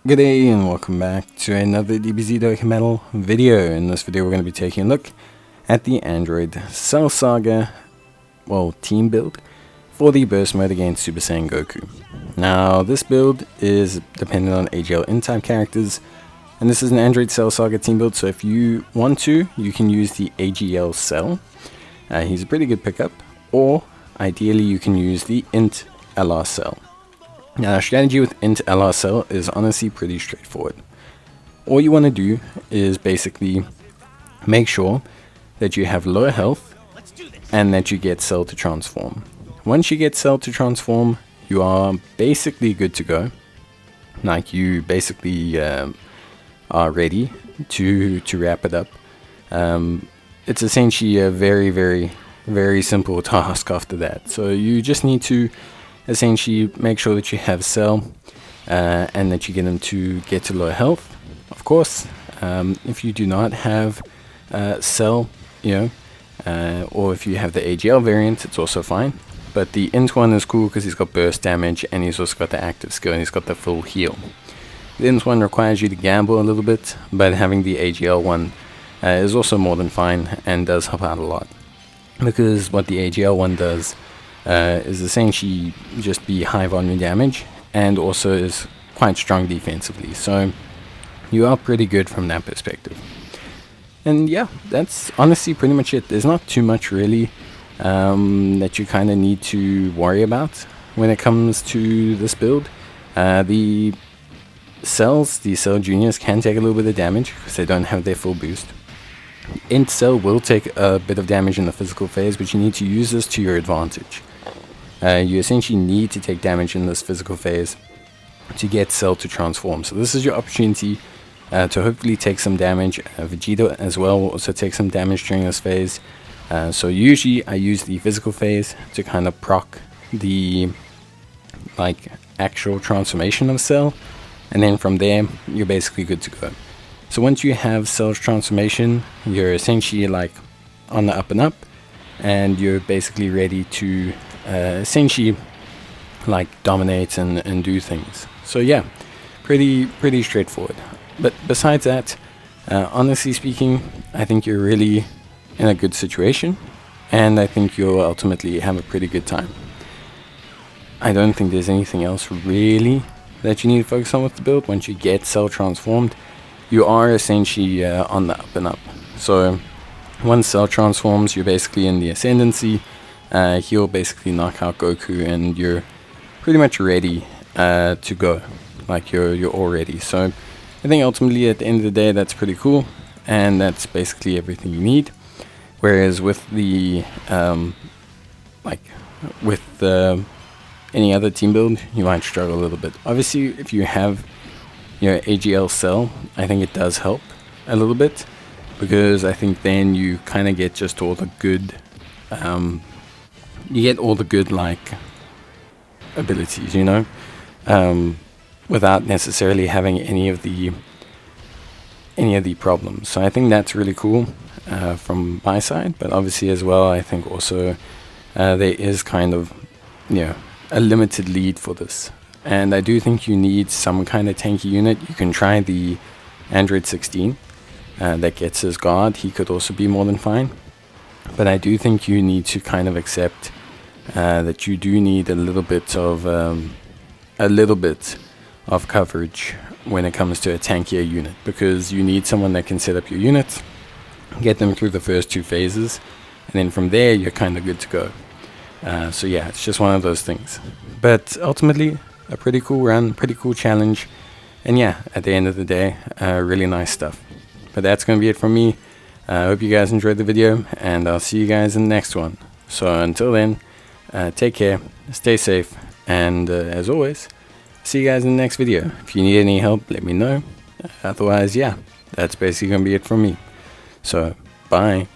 Good day and welcome back to another Dbz Dokkan video. In this video we're going to be taking a look at the Android Cell Saga, team build for the burst mode against Super Saiyan Goku. Now this build is dependent on AGL in-type characters, and this is an Android Cell Saga team build, so if you want to, you can use the AGL Cell. He's a pretty good pickup, or ideally you can use the Int LR Cell. Now, our strategy with Int LR Cell is honestly pretty straightforward. All you want to do is basically make sure that you have low health and that you get Cell to transform. Once you get Cell to transform, you are basically good to go. Like, you basically are ready to wrap it up. It's essentially a very simple task after that. So you just need to essentially make sure that you have Cell and that you get them to get to low health. Of course, if you do not have Cell, or if you have the AGL variant, it's also fine. But the Int one is cool because he's got burst damage and he's also got the active skill and he's got the full heal. The Int one requires you to gamble a little bit, but having the AGL one is also more than fine and does help out a lot. Because what the AGL one does is essentially just be high volume damage and also is quite strong defensively, so you are pretty good from that perspective. And yeah, that's honestly pretty much it. There's not too much really that you kind of need to worry about when it comes to this build. The Cell Juniors can take a little bit of damage because they don't have their full boost. Int Cell will take a bit of damage in the physical phase, but you need to use this to your advantage. You essentially need to take damage in this physical phase to get Cell to transform. So this is your opportunity to hopefully take some damage. Vegeta as well will also take some damage during this phase. So usually I use the physical phase to kind of proc the actual transformation of Cell, and then from there you're basically good to go. So once you have Cell's transformation, you're essentially on the up and up, and you're basically ready to essentially dominate and do things. So yeah, pretty straightforward. But besides that, honestly speaking, I think you're really in a good situation, and I think you'll ultimately have a pretty good time. I don't think there's anything else really that you need to focus on with the build. Once you get Cell transformed, you are essentially on the up and up. So once Cell transforms, you're basically in the ascendancy. He'll basically knock out Goku and you're pretty much ready to go. You're all ready. So I think ultimately at the end of the day, that's pretty cool, and that's basically everything you need. Whereas with the any other team build, you might struggle a little bit. Obviously, if you have AGL Cell, I think it does help a little bit, because I think then you kind of get just all the good abilities, without necessarily having any of the problems. So I think that's really cool from my side. But obviously as well, I think also there is kind of a limited lead for this, and I do think you need some kind of tanky unit. You can try the Android 16 that gets his guard. He could also be more than fine, but I do think you need to kind of accept that you do need a little bit of coverage when it comes to a tankier unit, because you need someone that can set up your units, get them through the first two phases, and then from there you're kind of good to go. So yeah, it's just one of those things. But ultimately, a pretty cool run, pretty cool challenge, and yeah, at the end of the day, really nice stuff. But that's going to be it from me. I hope you guys enjoyed the video, and I'll see you guys in the next one. So until then, take care, stay safe, and as always, see you guys in the next video. If you need any help, let me know. Otherwise, yeah, that's basically going to be it from me. So, bye.